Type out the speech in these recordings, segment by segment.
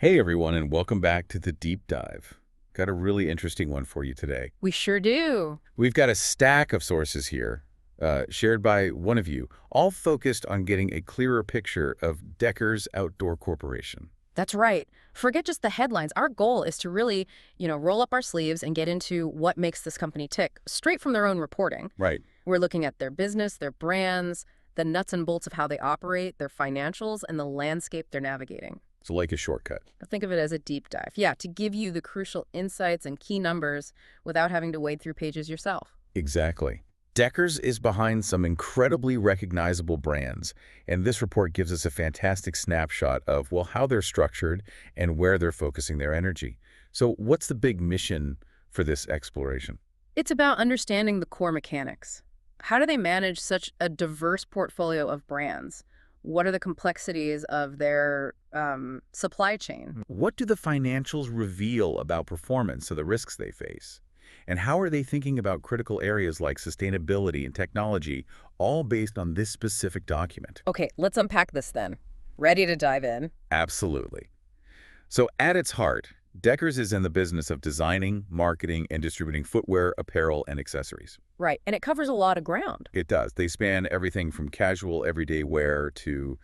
Hey everyone, and welcome back to the Deep Dive. Got a really interesting one for you today. We sure do. We've got a stack of sources here, shared by one of you, all focused on getting a clearer picture of Decker's Outdoor Corporation. That's right. Forget just the headlines. Our goal is to really, roll up our sleeves and get into what makes this company tick, straight from their own reporting. Right. We're looking at their business, their brands, the nuts and bolts of how they operate, their financials, and the landscape they're navigating. So like a shortcut. Think of it as a deep dive. Yeah, to give you the crucial insights and key numbers without having to wade through pages yourself. Exactly. Decker's is behind some incredibly recognizable brands, and this report gives us a fantastic snapshot of, well, how they're structured and where they're focusing their energy. So what's the big mission for this exploration? It's about understanding the core mechanics. How do they manage such a diverse portfolio of brands? What are the complexities of their supply chain? What do the financials reveal about performance or the risks they face? And how are they thinking about critical areas like sustainability and technology, all based on this specific document? Okay, let's unpack this then. Ready to dive in? Absolutely. So at its heart, Deckers is in the business of designing, marketing, and distributing footwear, apparel, and accessories. Right, and it covers a lot of ground. It does. They span everything from casual, everyday wear to,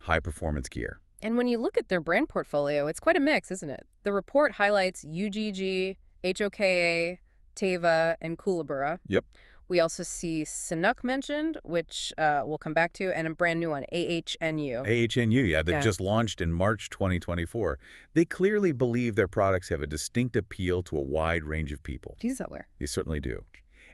high-performance gear. And when you look at their brand portfolio, it's quite a mix, isn't it? The report highlights UGG, HOKA, Teva, and Koolaburra. Yep. We also see Sanuk mentioned, which we'll come back to, and a brand new one, AHNU. AHNU, yeah, that Yeah. just launched in March 2024. They clearly believe their products have a distinct appeal to a wide range of people. Geez, that where? They certainly do.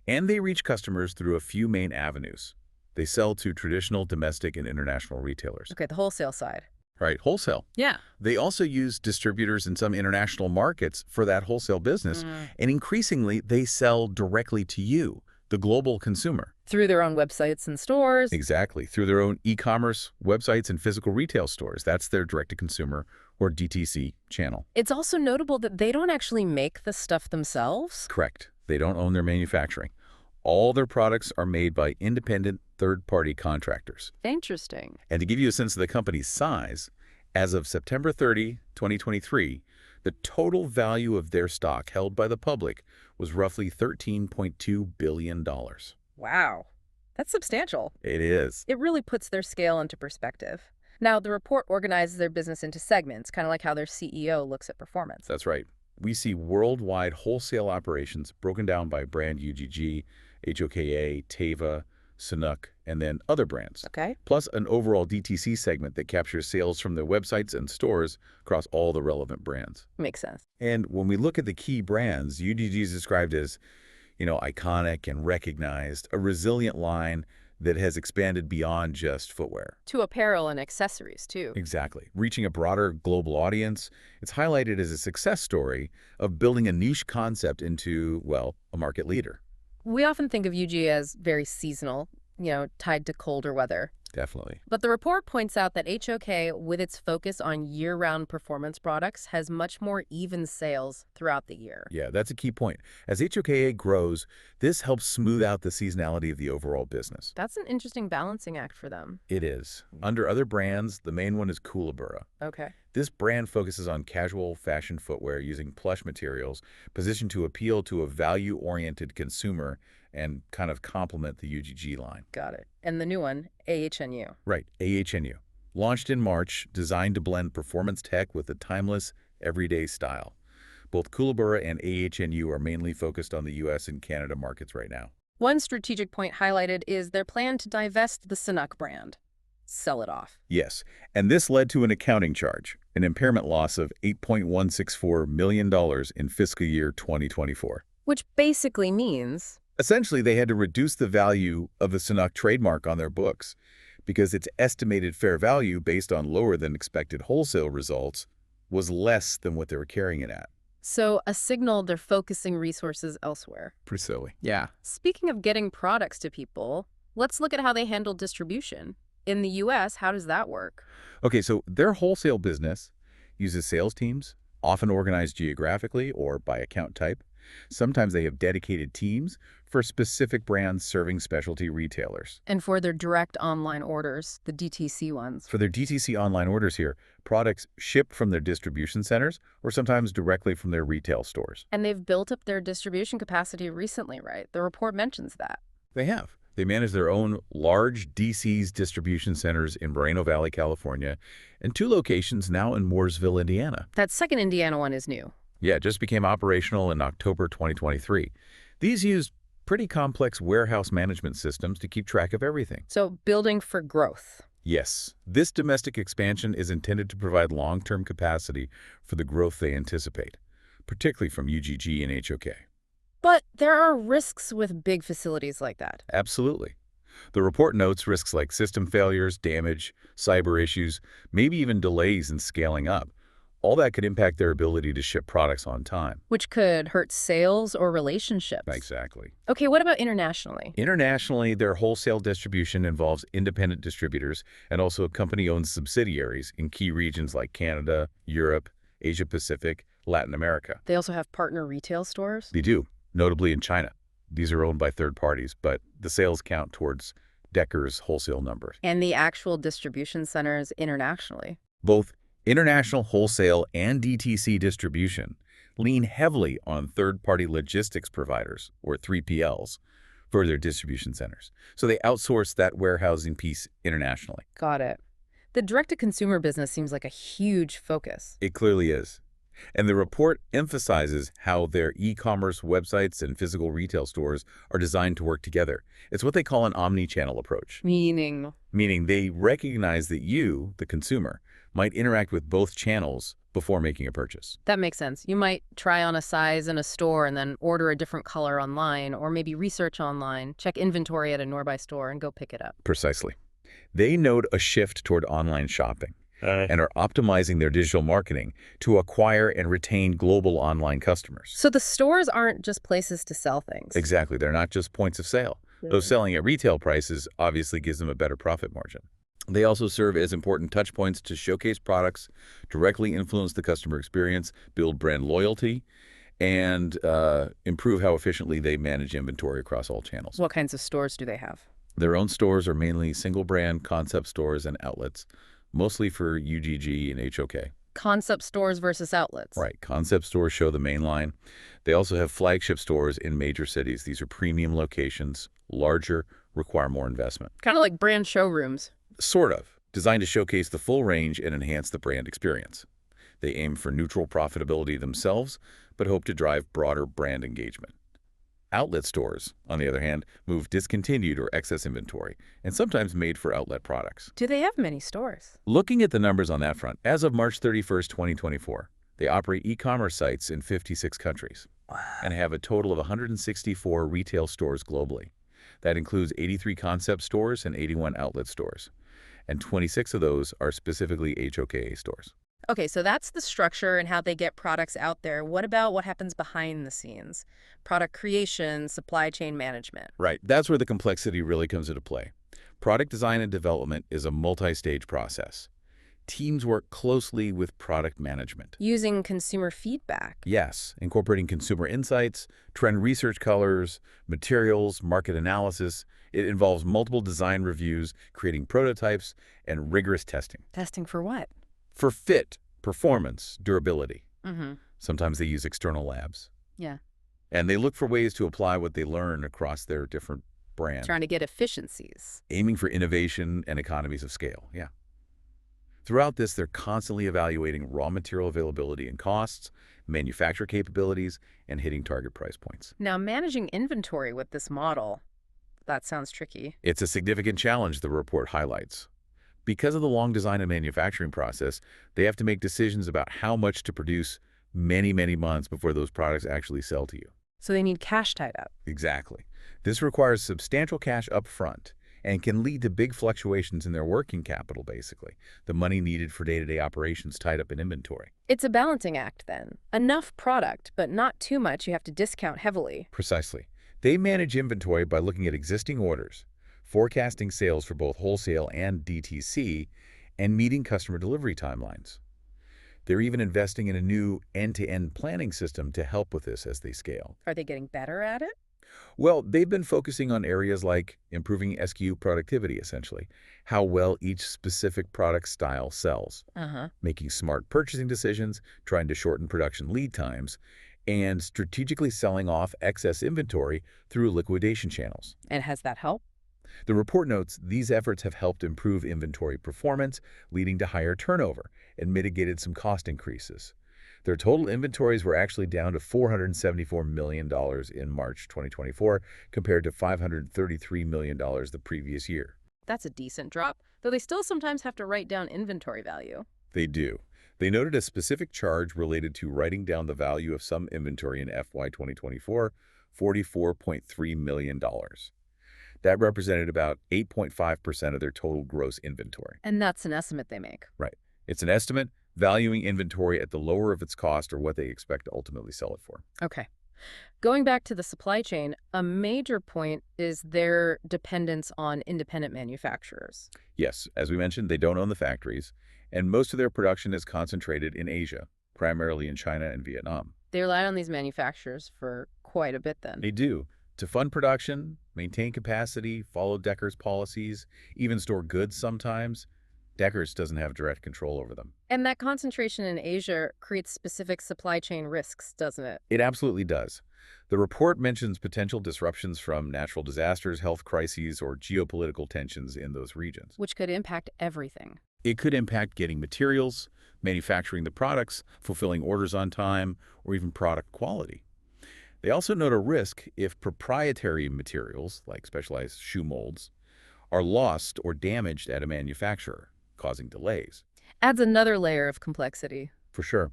And they reach customers through a few main avenues. They sell to traditional domestic and international retailers. Okay, the wholesale side. Right, wholesale. Yeah. They also use distributors in some international markets for that wholesale business. And increasingly, they sell directly to you, the global consumer. Through their own websites and stores. Exactly, through their own e-commerce websites and physical retail stores. That's their direct-to-consumer or DTC channel. It's also notable that they don't actually make the stuff themselves. Correct. They don't own their manufacturing. All their products are made by independent third-party contractors. Interesting. And to give you a sense of the company's size, as of September 30, 2023, the total value of their stock held by the public was roughly $13.2 billion. Wow. That's substantial. It is. It really puts their scale into perspective. Now, the report organizes their business into segments, kind of like how their CEO looks at performance. That's right. We see worldwide wholesale operations broken down by brand UGG, HOKA, Teva, Sanuk, and then other brands. Okay. Plus an overall DTC segment that captures sales from their websites and stores across all the relevant brands. Makes sense. And when we look at the key brands, UGG is described as, iconic and recognized, a resilient line that has expanded beyond just footwear. To apparel and accessories, too. Exactly. Reaching a broader global audience, it's highlighted as a success story of building a niche concept into, well, a market leader. We often think of UG as very seasonal, tied to colder weather. Definitely. But the report points out that HOK, with its focus on year-round performance products, has much more even sales throughout the year. Yeah, that's a key point. As HOKA grows, this helps smooth out the seasonality of the overall business. That's an interesting balancing act for them. It is. Under other brands, the main one is Koolaburra. Okay. This brand focuses on casual fashion footwear using plush materials, positioned to appeal to a value-oriented consumer and kind of complement the UGG line. Got it. And the new one, AHNU. Right, AHNU. Launched in March, designed to blend performance tech with a timeless, everyday style. Both Koolaburra and AHNU are mainly focused on the US and Canada markets right now. One strategic point highlighted is their plan to divest the Sanuk brand. Sell it off. Yes, and this led to an accounting charge, an impairment loss of $8.164 million in fiscal year 2024. Which basically means... Essentially, they had to reduce the value of the Sanuk trademark on their books because its estimated fair value based on lower than expected wholesale results was less than what they were carrying it at. So a signal they're focusing resources elsewhere. Pretty silly. Yeah. Speaking of getting products to people, let's look at how they handle distribution. In the U.S., how does that work? Okay, so their wholesale business uses sales teams, often organized geographically or by account type. Sometimes they have dedicated teams for specific brands serving specialty retailers. And for their direct online orders, the DTC ones. For their DTC online orders here, products ship from their distribution centers or sometimes directly from their retail stores. And they've built up their distribution capacity recently, right? The report mentions that. They have. They manage their own large DC's distribution centers in Moreno Valley, California, and 2 locations now in Mooresville, Indiana. That second Indiana one is new. Yeah, it just became operational in October 2023. These use pretty complex warehouse management systems to keep track of everything. So building for growth. Yes, this domestic expansion is intended to provide long-term capacity for the growth they anticipate, particularly from UGG and HOK. But there are risks with big facilities like that. Absolutely. The report notes risks like system failures, damage, cyber issues, maybe even delays in scaling up. All that could impact their ability to ship products on time. Which could hurt sales or relationships. Exactly. Okay, what about internationally? Internationally, their wholesale distribution involves independent distributors and also company-owned subsidiaries in key regions like Canada, Europe, Asia-Pacific, Latin America. They also have partner retail stores? They do, notably in China. These are owned by third parties, but the sales count towards Decker's wholesale numbers. And the actual distribution centers internationally? Both international wholesale and DTC distribution lean heavily on third-party logistics providers, or 3PLs, for their distribution centers. So they outsource that warehousing piece internationally. Got it. The direct-to-consumer business seems like a huge focus. It clearly is. And the report emphasizes how their e-commerce websites and physical retail stores are designed to work together. It's what they call an omni-channel approach. Meaning They recognize that you, the consumer, might interact with both channels before making a purchase. that makes sense. You might try on a size in a store and then order a different color online, or maybe research online, check inventory at a nearby store, and go pick it up. Precisely. They note a shift toward online shopping and are optimizing their digital marketing to acquire and retain global online customers. So the stores aren't just places to sell things. Exactly. They're not just points of sale. Though selling at retail prices obviously gives them a better profit margin. They also serve as important touch points to showcase products, directly influence the customer experience, build brand loyalty, and improve how efficiently they manage inventory across all channels. What kinds of stores do they have? Their own stores are mainly single-brand concept stores and outlets, mostly for UGG and HOK. Concept stores versus outlets. Right. Concept stores show the main line. They also have flagship stores in major cities. These are premium locations, larger, require more investment. Kind of like brand showrooms. Sort of. Designed to showcase the full range and enhance the brand experience. They aim for neutral profitability themselves, but hope to drive broader brand engagement. Outlet stores, on the other hand, move discontinued or excess inventory, and sometimes made for outlet products. Do they have many stores? Looking at the numbers on that front, as of March 31st, 2024, they operate e-commerce sites in 56 countries and have a total of 164 retail stores globally. That includes 83 concept stores and 81 outlet stores, and 26 of those are specifically HOK stores. Okay, so that's the structure and how they get products out there. What about what happens behind the scenes? Product creation, supply chain management. Right. That's where the complexity really comes into play. Product design and development is a multi-stage process. Teams work closely with product management. Using consumer feedback. Yes, incorporating consumer insights, trend research colors, materials, market analysis. It involves multiple design reviews, creating prototypes, and rigorous testing. Testing for what? For fit, performance, durability. Mm-hmm. Sometimes they use external labs. Yeah. And they look for ways to apply what they learn across their different brands. Trying to get efficiencies. Aiming for innovation and economies of scale, yeah. Throughout this, they're constantly evaluating raw material availability and costs, manufacture capabilities, and hitting target price points. Now, managing inventory with this model, that sounds tricky. It's a significant challenge, the report highlights. Because of the long design and manufacturing process, they have to make decisions about how much to produce many, many months before those products actually sell to you. So they need cash tied up. Exactly. This requires substantial cash up front and can lead to big fluctuations in their working capital, basically, the money needed for day-to-day operations tied up in inventory. It's a balancing act, then. Enough product, but not too much you have to discount heavily. Precisely. They manage inventory by looking at existing orders, forecasting sales for both wholesale and DTC, and meeting customer delivery timelines. They're even investing in a new end-to-end planning system to help with this as they scale. Are they getting better at it? Well, they've been focusing on areas like improving SKU productivity, essentially, how well each specific product style sells, Uh-huh. making smart purchasing decisions, trying to shorten production lead times, and strategically selling off excess inventory through liquidation channels. And has that helped? The report notes these efforts have helped improve inventory performance, leading to higher turnover, and mitigated some cost increases. Their total inventories were actually down to $474 million in March 2024, compared to $533 million the previous year. That's a decent drop, though they still sometimes have to write down inventory value. They do. They noted a specific charge related to writing down the value of some inventory in FY 2024, $44.3 million. That represented about 8.5% of their total gross inventory. And that's an estimate they make. Right. It's an estimate valuing inventory at the lower of its cost or what they expect to ultimately sell it for. Okay. Going back to the supply chain, a major point is their dependence on independent manufacturers. Yes, as we mentioned, they don't own the factories, and most of their production is concentrated in Asia, primarily in China and Vietnam. They rely on these manufacturers for quite a bit then. They do. To fund production, maintain capacity, follow Decker's policies, even store goods sometimes, Deckers doesn't have direct control over them. And that concentration in Asia creates specific supply chain risks, doesn't it? It absolutely does. The report mentions potential disruptions from natural disasters, health crises, or geopolitical tensions in those regions. Which could impact everything. It could impact getting materials, manufacturing the products, fulfilling orders on time, or even product quality. They also note a risk if proprietary materials, like specialized shoe molds, are lost or damaged at a manufacturer, causing delays. Adds another layer of complexity. For sure.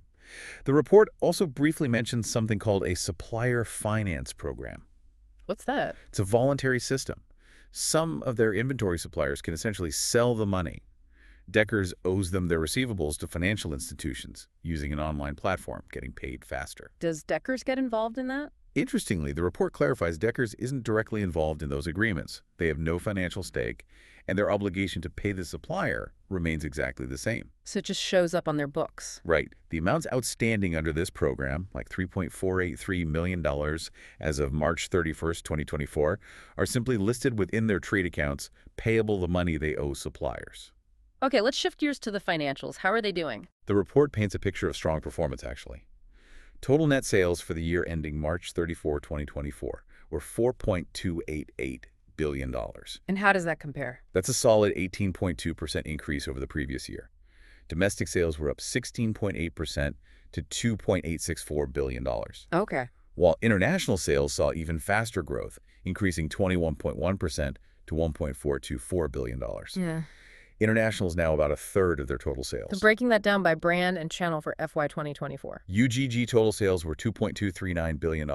The report also briefly mentions something called a supplier finance program. What's that? It's a voluntary system. Some of their inventory suppliers can essentially sell the money. Deckers owes them their receivables to financial institutions using an online platform, getting paid faster. Does Deckers get involved in that? Interestingly, the report clarifies Deckers isn't directly involved in those agreements. They have no financial stake, and their obligation to pay the supplier remains exactly the same. So it just shows up on their books. Right. The amounts outstanding under this program, like $3.483 million as of March 31st, 2024, are simply listed within their trade accounts, payable the money they owe suppliers. Okay, let's shift gears to the financials. How are they doing? The report paints a picture of strong performance, actually. Total net sales for the year ending March 34, 2024 were $4.288 billion. And how does that compare? That's a solid 18.2% increase over the previous year. Domestic sales were up 16.8% to $2.864 billion. Okay. While international sales saw even faster growth, increasing 21.1% to $1.424 billion. Yeah. International is now about a third of their total So sales. breaking that down by brand and channel for FY 2024. UGG total sales were $2.239 billion,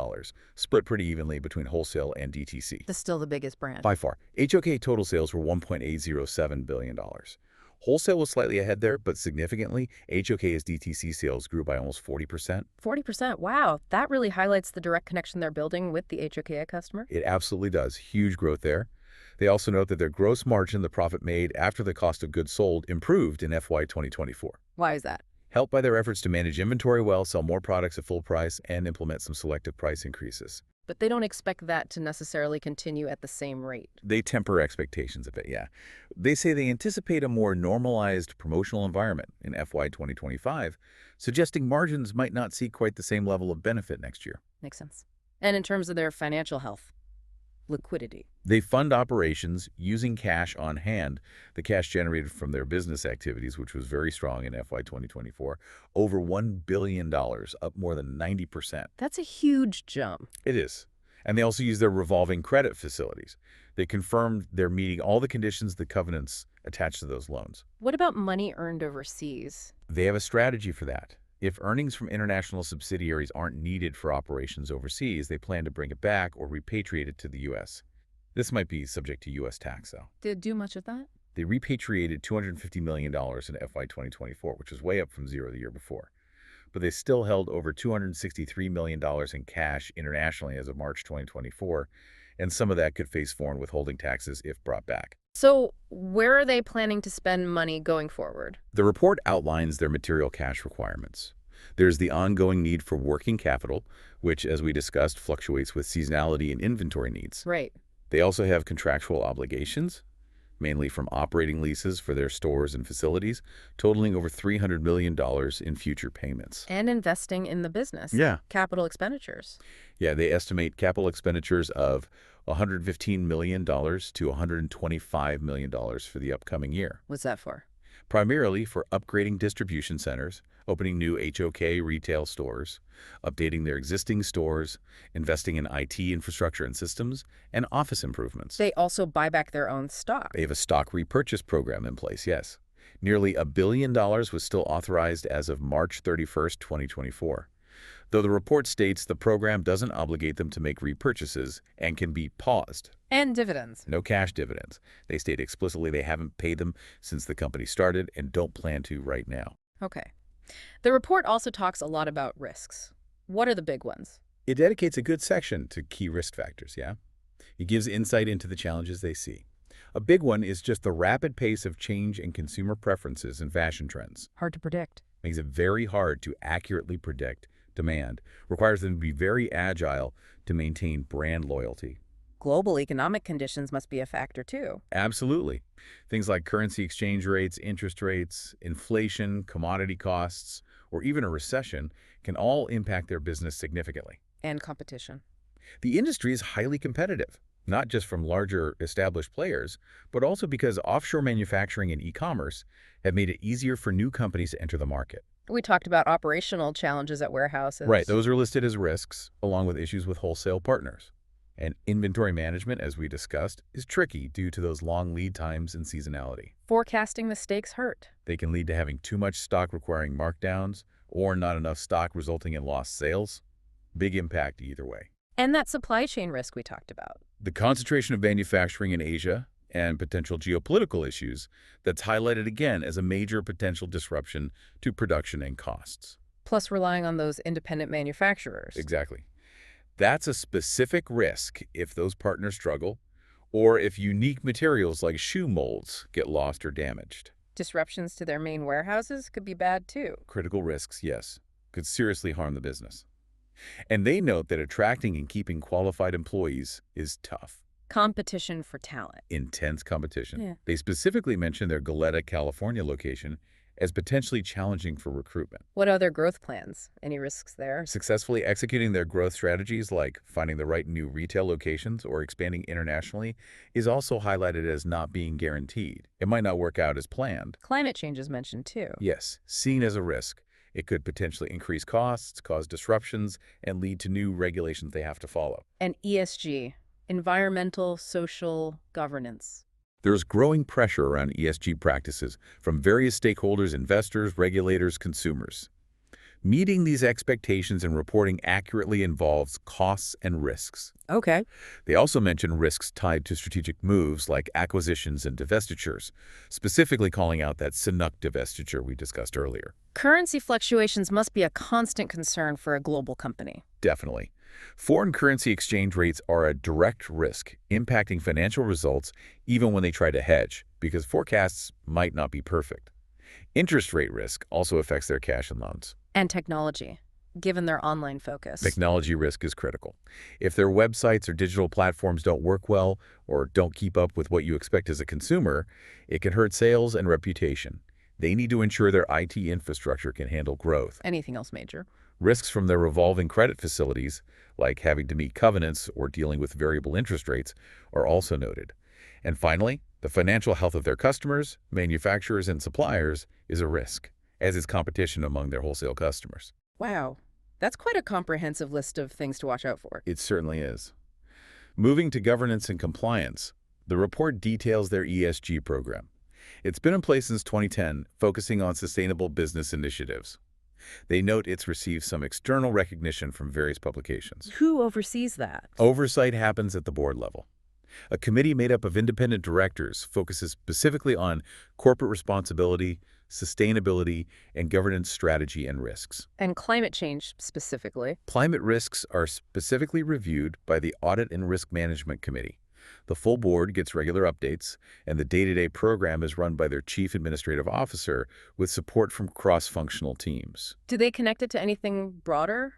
split pretty evenly between wholesale and DTC. That's still the biggest brand. By far. HOK total sales were $1.807 billion. Wholesale was slightly ahead there, but significantly, HOK's DTC sales grew by almost 40%. 40%. Wow. That really highlights the direct connection they're building with the HOK customer. It absolutely does. Huge growth there. They also note that their gross margin, the profit made after the cost of goods sold, improved in FY 2024. Why is that? Helped by their efforts to manage inventory well, sell more products at full price, and implement some selective price increases. But they don't expect that to necessarily continue at the same rate. They temper expectations a bit, yeah. They say they anticipate a more normalized promotional environment in FY 2025, suggesting margins might not see quite the same level of benefit next year. Makes sense. And in terms of their financial health, liquidity. They fund operations using cash on hand, the cash generated from their business activities, which was very strong in FY 2024, over $1 billion, up more than 90%. That's a huge jump. It is. And they also use their revolving credit facilities. They confirmed they're meeting all the conditions, the covenants attached to those loans. What about money earned overseas? They have a strategy for that. If earnings from international subsidiaries aren't needed for operations overseas, they plan to bring it back or repatriate it to the U.S. This might be subject to U.S. tax, though. Did it do much of that? They repatriated $250 million in FY 2024, which was way up from zero the year before. But they still held over $263 million in cash internationally as of March 2024, and some of that could face foreign withholding taxes if brought back. So where are they planning to spend money going forward? The report outlines their material cash requirements. There's the ongoing need for working capital, which, as we discussed, fluctuates with seasonality and inventory needs. Right. They also have contractual obligations, mainly from operating leases for their stores and facilities, totaling over $300 million in future payments. And investing in the business. Yeah. Capital expenditures. Yeah, they estimate capital expenditures of $115 million to $125 million for the upcoming year, What's that for? primarily for upgrading distribution centers, opening new HOK retail stores, updating their existing stores, investing in IT infrastructure and systems, and office improvements. They also buy back their own stock. They have a stock repurchase program in place, yes. Nearly $1 billion was still authorized as of March 31st, 2024. Though the report states the program doesn't obligate them to make repurchases and can be paused. And dividends. No cash dividends. They state explicitly they haven't paid them since the company started and don't plan to right now. Okay. The report also talks a lot about risks. What are the big ones? It dedicates a good section to key risk factors, yeah? It gives insight into the challenges they see. A big one is just the rapid pace of change in consumer preferences and fashion trends. Hard to predict. Makes it very hard to accurately predict demand, requires them to be very agile to maintain brand loyalty. Global economic conditions must be a factor too. Absolutely. Things like currency exchange rates, interest rates, inflation, commodity costs, or even a recession can all impact their business significantly. And competition. The industry is highly competitive, not just from larger established players, but also because offshore manufacturing and e-commerce have made it easier for new companies to enter the market. We talked about operational challenges at warehouses. Right, those are listed as risks, along with issues with wholesale partners. And inventory management, as we discussed, is tricky due to those long lead times and seasonality. Forecasting mistakes hurt. They can lead to having too much stock requiring markdowns, or not enough stock resulting in lost sales. Big impact either way. And that supply chain risk we talked about. The concentration of manufacturing in Asia and potential geopolitical issues that's highlighted again as a major potential disruption to production and costs. Plus relying on those independent manufacturers. Exactly. That's a specific risk if those partners struggle, or if unique materials like shoe molds get lost or damaged. Disruptions to their main warehouses could be bad too. Critical risks, yes, could seriously harm the business. And they note that attracting and keeping qualified employees is tough. Competition for talent. Intense competition. Yeah. They specifically mention their Goleta, California location as potentially challenging for recruitment. What other growth plans? Any risks there? Successfully executing their growth strategies like finding the right new retail locations or expanding internationally is also highlighted as not being guaranteed. It might not work out as planned. Climate change is mentioned too. Yes, seen as a risk. It could potentially increase costs, cause disruptions, and lead to new regulations they have to follow. And ESG, environmental, social, governance. There's growing pressure around ESG practices from various stakeholders, investors, regulators, consumers. Meeting these expectations and reporting accurately involves costs and risks. Okay. They also mention risks tied to strategic moves like acquisitions and divestitures, specifically calling out that Sanuk divestiture we discussed earlier. Currency fluctuations must be a constant concern for a global company. Definitely. Foreign currency exchange rates are a direct risk, impacting financial results even when they try to hedge, because forecasts might not be perfect. Interest rate risk also affects their cash and loans. And technology, given their online focus. Technology risk is critical. If their websites or digital platforms don't work well or don't keep up with what you expect as a consumer, it can hurt sales and reputation. They need to ensure their IT infrastructure can handle growth. Anything else major? Risks from their revolving credit facilities, like having to meet covenants or dealing with variable interest rates, are also noted. And finally, the financial health of their customers, manufacturers, and suppliers is a risk, as is competition among their wholesale customers. Wow. That's quite a comprehensive list of things to watch out for. It certainly is. Moving to governance and compliance, the report details their ESG program. It's been in place since 2010, focusing on sustainable business initiatives. They note it's received some external recognition from various publications. Who oversees that? Oversight happens at the board level. A committee made up of independent directors focuses specifically on corporate responsibility, sustainability, and governance strategy and risks. And climate change specifically. Climate risks are specifically reviewed by the Audit and Risk Management Committee. The full board gets regular updates, and the day-to-day program is run by their chief administrative officer with support from cross-functional teams. Do they connect it to anything broader?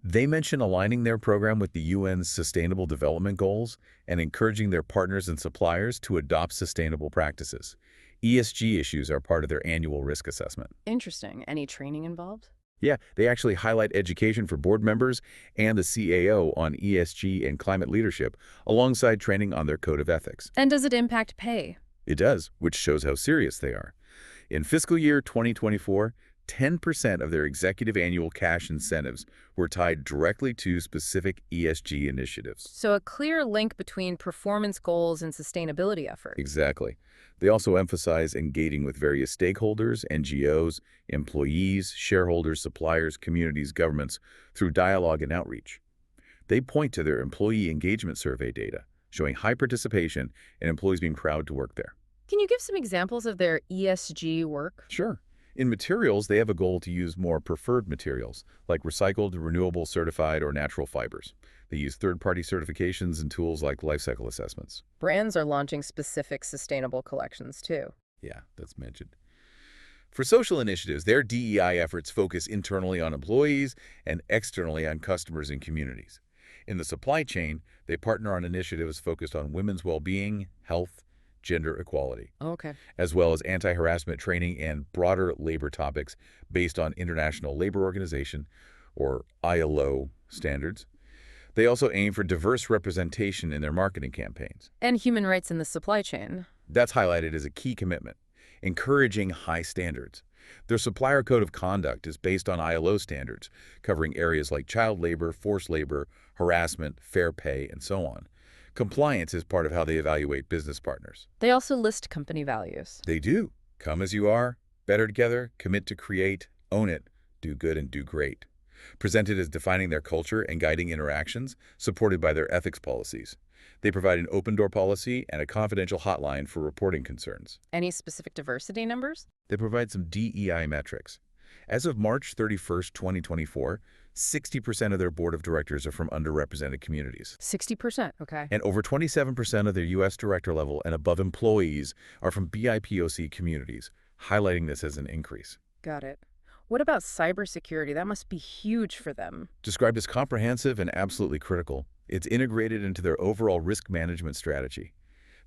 They mention aligning their program with the UN's Sustainable Development Goals and encouraging their partners and suppliers to adopt sustainable practices. ESG issues are part of their annual risk assessment. Interesting. Any training involved? Yeah, they actually highlight education for board members and the CAO on ESG and climate leadership, alongside training on their code of ethics. And does it impact pay? It does, which shows how serious they are. In fiscal year 2024, 10% of their executive annual cash incentives were tied directly to specific ESG initiatives. So a clear link between performance goals and sustainability efforts. Exactly. They also emphasize engaging with various stakeholders, NGOs, employees, shareholders, suppliers, communities, governments through dialogue and outreach. They point to their employee engagement survey data, showing high participation and employees being proud to work there. Can you give some examples of their ESG work? Sure. In materials, they have a goal to use more preferred materials, like recycled, renewable, certified, or natural fibers. They use third-party certifications and tools like life cycle assessments. Brands are launching specific sustainable collections, too. Yeah, that's mentioned. For social initiatives, their DEI efforts focus internally on employees and externally on customers and communities. In the supply chain, they partner on initiatives focused on women's well-being, health, gender equality, Okay. as well as anti-harassment training and broader labor topics based on International Labor Organization, or ILO, standards. They also aim for diverse representation in their marketing campaigns. And human rights in the supply chain. That's highlighted as a key commitment, encouraging high standards. Their supplier code of conduct is based on ILO standards, covering areas like child labor, forced labor, harassment, fair pay, and so on. Compliance is part of how they evaluate business partners. They also list company values. They do. Come as you are, better together, commit to create, own it, do good, and do great. Presented as defining their culture and guiding interactions, supported by their ethics policies. They provide an open-door policy and a confidential hotline for reporting concerns. Any specific diversity numbers? They provide some DEI metrics. As of March 31st, 2024, 60% of their board of directors are from underrepresented communities. 60%, okay. And over 27% of their U.S. director level and above employees are from BIPOC communities, highlighting this as an increase. Got it. What about cybersecurity? That must be huge for them. Described as comprehensive and absolutely critical, it's integrated into their overall risk management strategy.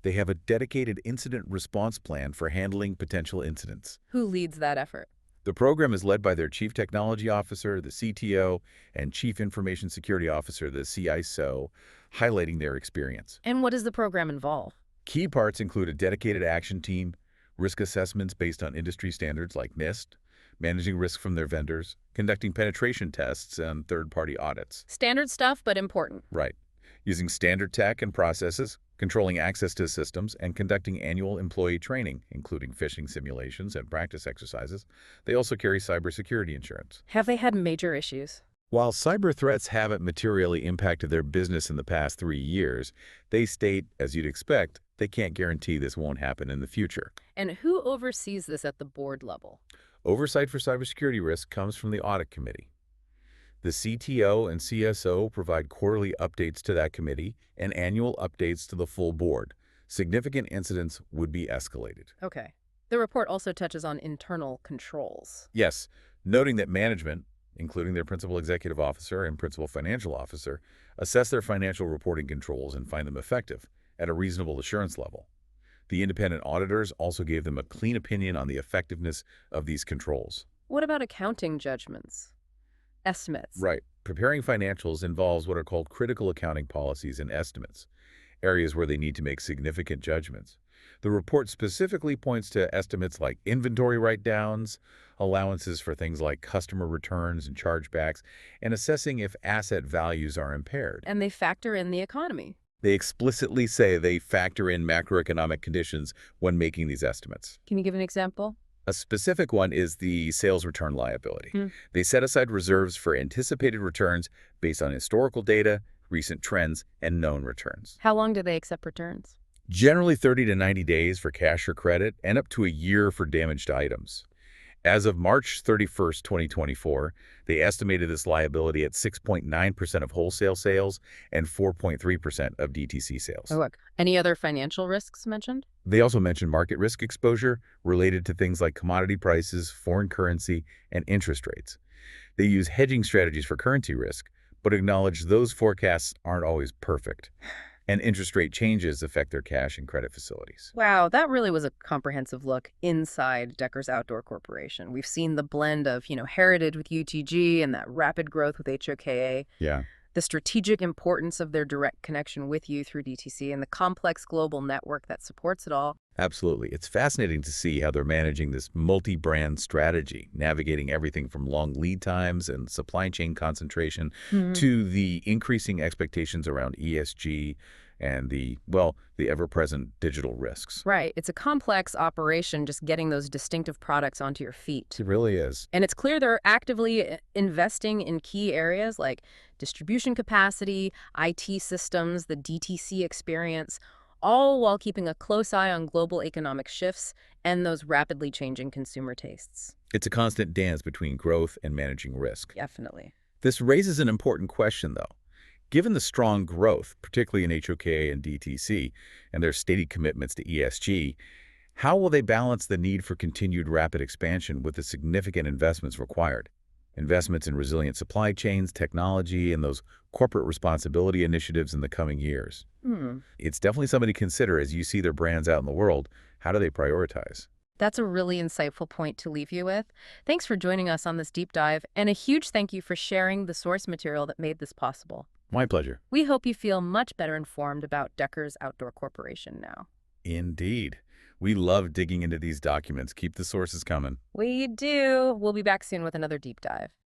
They have a dedicated incident response plan for handling potential incidents. Who leads that effort? The program is led by their Chief Technology Officer, the CTO, and Chief Information Security Officer, the CISO, highlighting their experience. And what does the program involve? Key parts include a dedicated action team, risk assessments based on industry standards like NIST, managing risk from their vendors, conducting penetration tests, and third-party audits. Standard stuff, but important. Right. Using standard tech and processes, controlling access to systems, and conducting annual employee training, including phishing simulations and practice exercises. They also carry cybersecurity insurance. Have they had major issues? While cyber threats haven't materially impacted their business in the past 3 years, they state, as you'd expect, they can't guarantee this won't happen in the future. And who oversees this at the board level? Oversight for cybersecurity risk comes from the Audit Committee. The CTO and CSO provide quarterly updates to that committee and annual updates to the full board. Significant incidents would be escalated. Okay. The report also touches on internal controls. Yes, noting that management, including their principal executive officer and principal financial officer, assess their financial reporting controls and find them effective at a reasonable assurance level. The independent auditors also gave them a clean opinion on the effectiveness of these controls. What about accounting judgments? Estimates. Right. Preparing financials involves what are called critical accounting policies and estimates, areas where they need to make significant judgments. The report specifically points to estimates like inventory write-downs, allowances for things like customer returns and chargebacks, and assessing if asset values are impaired. And they factor in the economy. They explicitly say they factor in macroeconomic conditions when making these estimates. Can you give an example? A specific one is the sales return liability. They set aside reserves for anticipated returns based on historical data, recent trends, and known returns. How long do they accept returns? Generally 30 to 90 days for cash or credit, and up to a year for damaged items. As of March 31st, 2024, they estimated this liability at 6.9% of wholesale sales and 4.3% of DTC Oh, sales. look. Any other financial risks mentioned? They also mentioned market risk exposure related to things like commodity prices, foreign currency, and interest rates. They use hedging strategies for currency risk, but acknowledge those forecasts aren't always perfect, and interest rate changes affect their cash and credit facilities. Wow, that really was a comprehensive look inside Decker's Outdoor Corporation. We've seen the blend of, heritage with UTG and that rapid growth with HOKA, Yeah. the strategic importance of their direct connection with you through DTC, and the complex global network that supports it all. Absolutely. It's fascinating to see how they're managing this multi-brand strategy, navigating everything from long lead times and supply chain concentration Hmm. to the increasing expectations around ESG and the ever-present digital risks. Right. It's a complex operation just getting those distinctive products onto your feet. It really is. And it's clear they're actively investing in key areas like distribution capacity, IT systems, the DTC experience, all while keeping a close eye on global economic shifts and those rapidly changing consumer tastes. It's a constant dance between growth and managing risk. Definitely. This raises an important question, though. Given the strong growth, particularly in HOK and DTC, and their stated commitments to ESG, how will they balance the need for continued rapid expansion with the significant investments required? Investments in resilient supply chains, technology, and those corporate responsibility initiatives in the coming years. Hmm. It's definitely something to consider as you see their brands out in the world. How do they prioritize? That's a really insightful point to leave you with. Thanks for joining us on this deep dive, and a huge thank you for sharing the source material that made this possible. My pleasure. We hope you feel much better informed about Decker's Outdoor Corporation now. Indeed. We love digging into these documents. Keep the sources coming. We do. We'll be back soon with another deep dive.